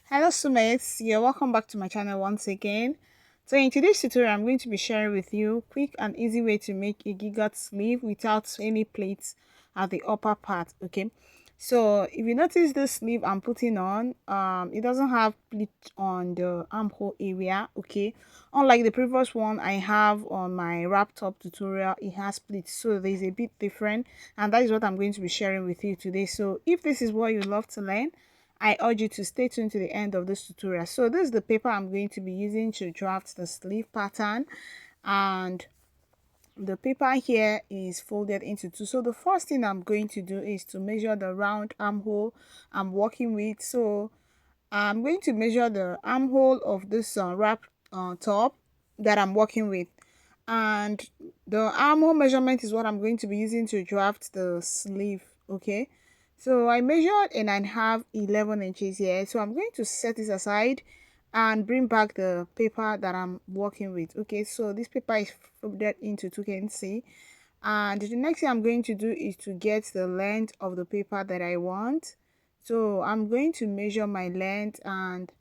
Hello Sumates, you're welcome back to my channel once again. So in today's tutorial, I'm going to be sharing with you quick and easy way to make a gigot sleeve without any plates at the upper part. Okay, so if you notice this sleeve I'm putting on, it doesn't have pleat on the armhole area. Okay, unlike the previous one I have on my wrap top tutorial, it has pleats, so there's a bit different, and that is what I'm going to be sharing with you today. So if this is what you love to learn, I urge you to stay tuned to the end of this tutorial. So this is the paper I'm going to be using to draft the sleeve pattern, and the paper here is folded into two. So the first thing I'm going to do is to measure the round armhole I'm working with. So I'm going to measure the armhole of this wrap top that I'm working with, and the armhole measurement is what I'm going to be using to draft the sleeve. Okay, so I measured and I have 11 inches here, so I'm going to set this aside and bring back the paper that I'm working with. Okay, so this paper is folded into two, can see, and the next thing I'm going to do is to get the length of the paper that I want. So I'm going to measure my length, and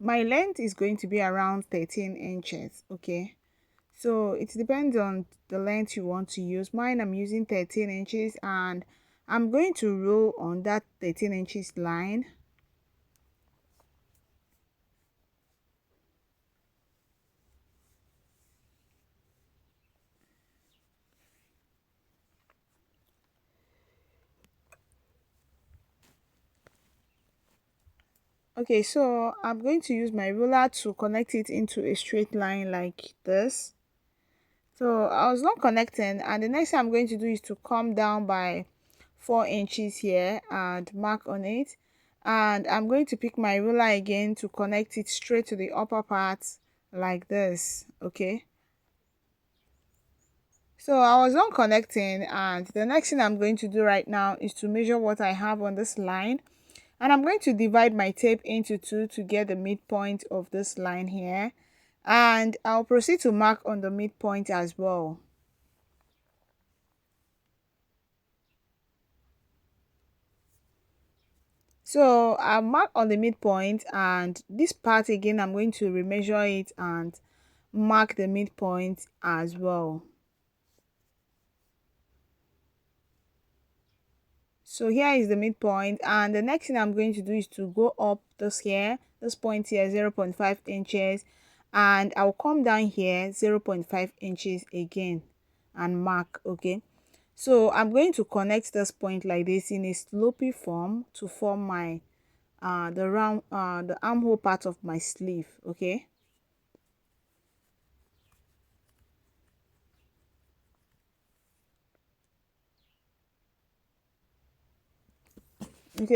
my length is going to be around 13 inches. Okay, so it depends on the length you want to use. Mine, I'm using 13 inches, and I'm going to roll on that 13 inches line. Okay, so I'm going to use my ruler to connect it into a straight line like this. So I was not connecting, and the next thing I'm going to do is to come down by 4 inches here and mark on it, and I'm going to pick my ruler again to connect it straight to the upper part like this. Okay, so I was not connecting, and the next thing I'm going to do right now is to measure what I have on this line, and I'm going to divide my tape into two to get the midpoint of this line here, and I'll proceed to mark on the midpoint as well. So I mark on the midpoint, and this part again I'm going to remeasure it and mark the midpoint as well. So here is the midpoint, and the next thing I'm going to do is to go up this point here, 0.5 inches, and I'll come down here 0.5 inches again and mark. Okay, so I'm going to connect this point like this in a slopey form to form my the armhole part of my sleeve. Okay,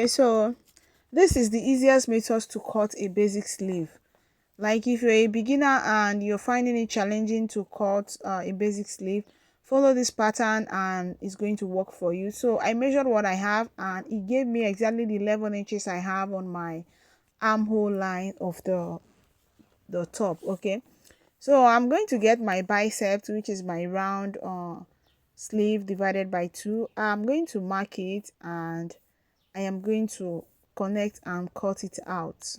so this is the easiest method to cut a basic sleeve. Like if you're a beginner and you're finding it challenging to cut a basic sleeve, follow this pattern and it's going to work for you. So I measured what I have, and it gave me exactly the 11 inches I have on my armhole line of the top. Okay, so I'm going to get my biceps, which is my round sleeve divided by 2. I'm going to mark it, and I am going to connect and cut it out.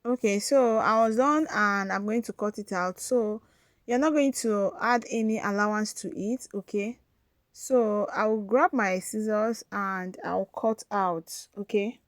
Okay, so I was done and I'm going to cut it out. So you're not going to add any allowance to it. Okay, so I will grab my scissors and I'll cut out. Okay,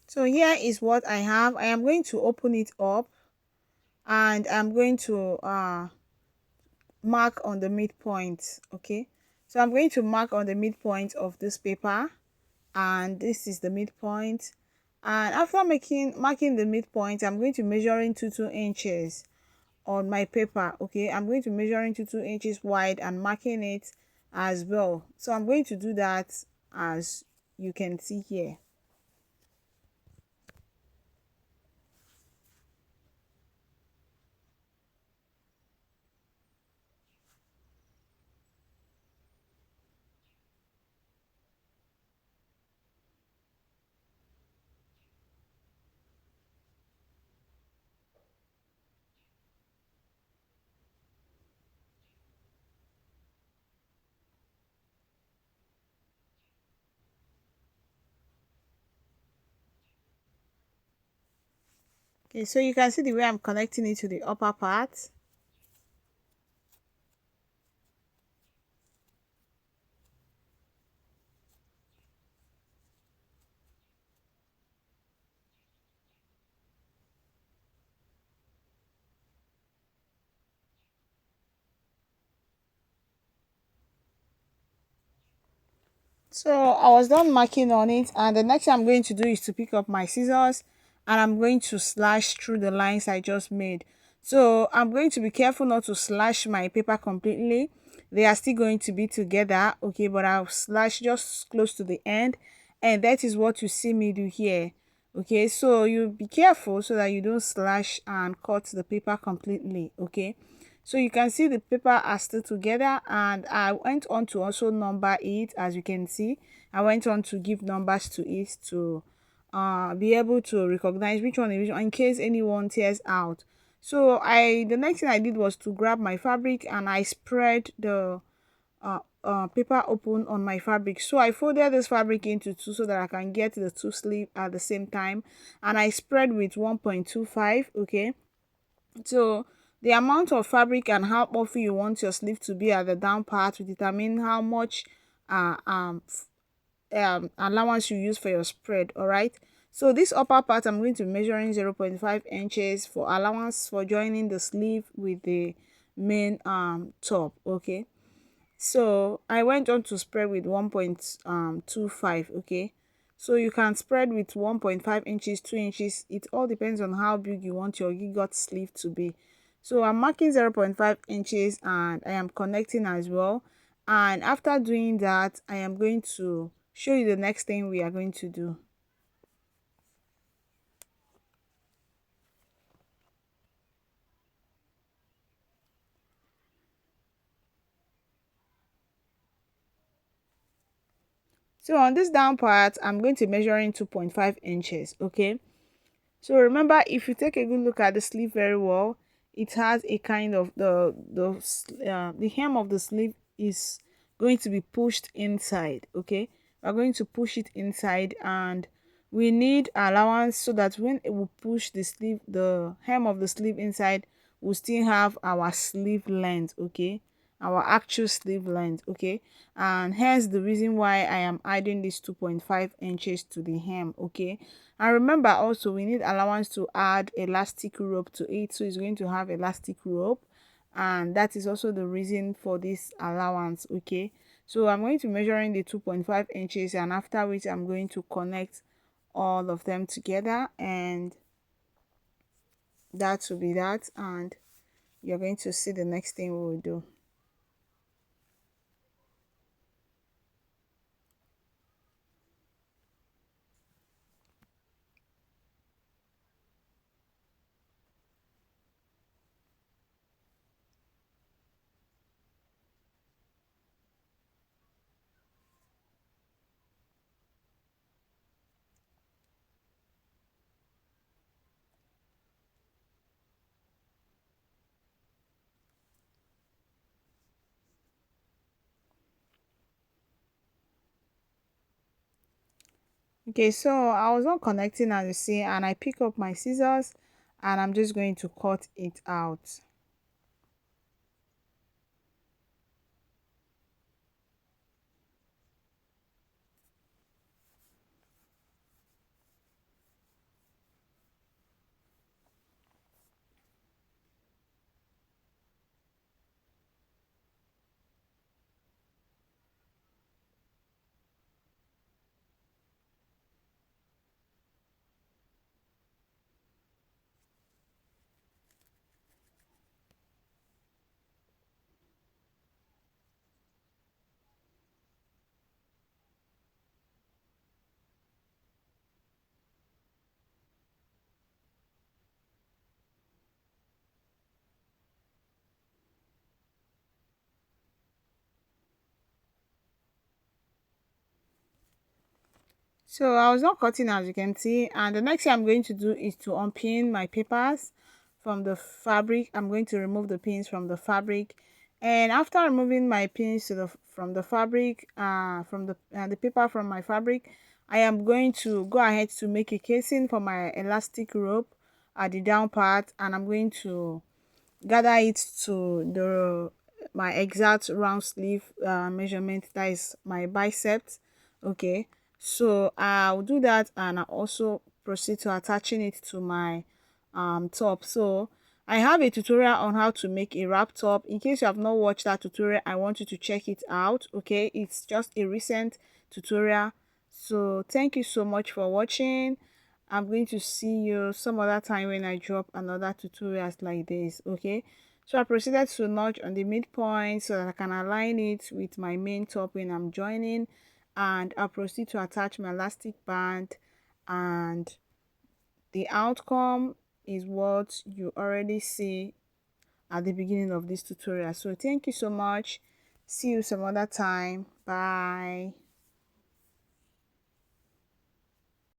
so here is what I have. I am going to open it up, and I'm going to mark on the midpoint. Okay, so I'm going to mark on the midpoint of this paper, and this is the midpoint. And after marking the midpoint, I'm going to measure in 2 inches on my paper. Okay, I'm going to measure into 2 inches wide and marking it as well. So I'm going to do that as you can see here. Okay, so you can see the way I'm connecting it to the upper part. So I was done marking on it, and the next thing I'm going to do is to pick up my scissors and I'm going to slash through the lines I just made. So I'm going to be careful not to slash my paper completely. They are still going to be together, okay, but I'll slash just close to the end, and that is what you see me do here. Okay, so you be careful so that you don't slash and cut the paper completely. Okay, so you can see the paper are still together, and I went on to also number it. As you can see, I went on to give numbers to it to be able to recognize which one is which one in case anyone tears out. So the next thing I did was to grab my fabric and I spread the paper open on my fabric. So I folded this fabric into two so that I can get the two sleeve at the same time, and I spread with 1.25. Okay, so the amount of fabric and how puffy you want your sleeve to be at the down part will determine how much uh, um, allowance you use for your spread. All right. So this upper part I'm going to be measuring 0.5 inches for allowance for joining the sleeve with the main top. Okay. So I went on to spread with 1.25. Okay, so you can spread with 1.5 inches, 2 inches. It all depends on how big you want your gigot sleeve to be. So I'm marking 0.5 inches and I am connecting as well. And after doing that, I am going to show you the next thing we are going to do. So on this down part, I'm going to measure in 2.5 inches. Okay, so remember, if you take a good look at the sleeve very well, it has a kind of the hem of the sleeve is going to be pushed inside. Okay, we're going to push it inside, and we need allowance so that when it will push the sleeve, the hem of the sleeve inside, we'll still have our sleeve length. Okay, our actual sleeve length. Okay, and hence the reason why I am adding this 2.5 inches to the hem. Okay, and remember also we need allowance to add elastic rope to it, so it's going to have elastic rope, and that is also the reason for this allowance. Okay, so I'm going to measure in the 2.5 inches, and after which I'm going to connect all of them together, and that will be that, and you're going to see the next thing we will do. Okay, so I was not connecting as you see, and I pick up my scissors and I'm just going to cut it out. So I was not cutting, as you can see, and the next thing I'm going to do is to unpin my papers from the fabric. I'm going to remove the pins from the fabric, and after removing my pins from the fabric, from the paper from my fabric, I am going to go ahead to make a casing for my elastic rope at the down part, and I'm going to gather it to the my exact round sleeve measurement, that is my biceps. Okay, so I'll do that, and I'll also proceed to attaching it to my top. So I have a tutorial on how to make a wrap top. In case you have not watched that tutorial, I want you to check it out. Okay, it's just a recent tutorial. So thank you so much for watching. I'm going to see you some other time when I drop another tutorials like this. Okay, so I proceeded to notch on the midpoint so that I can align it with my main top when I'm joining, and I'll proceed to attach my elastic band, and the outcome is what you already see at the beginning of this tutorial. So thank you so much. See you some other time. Bye.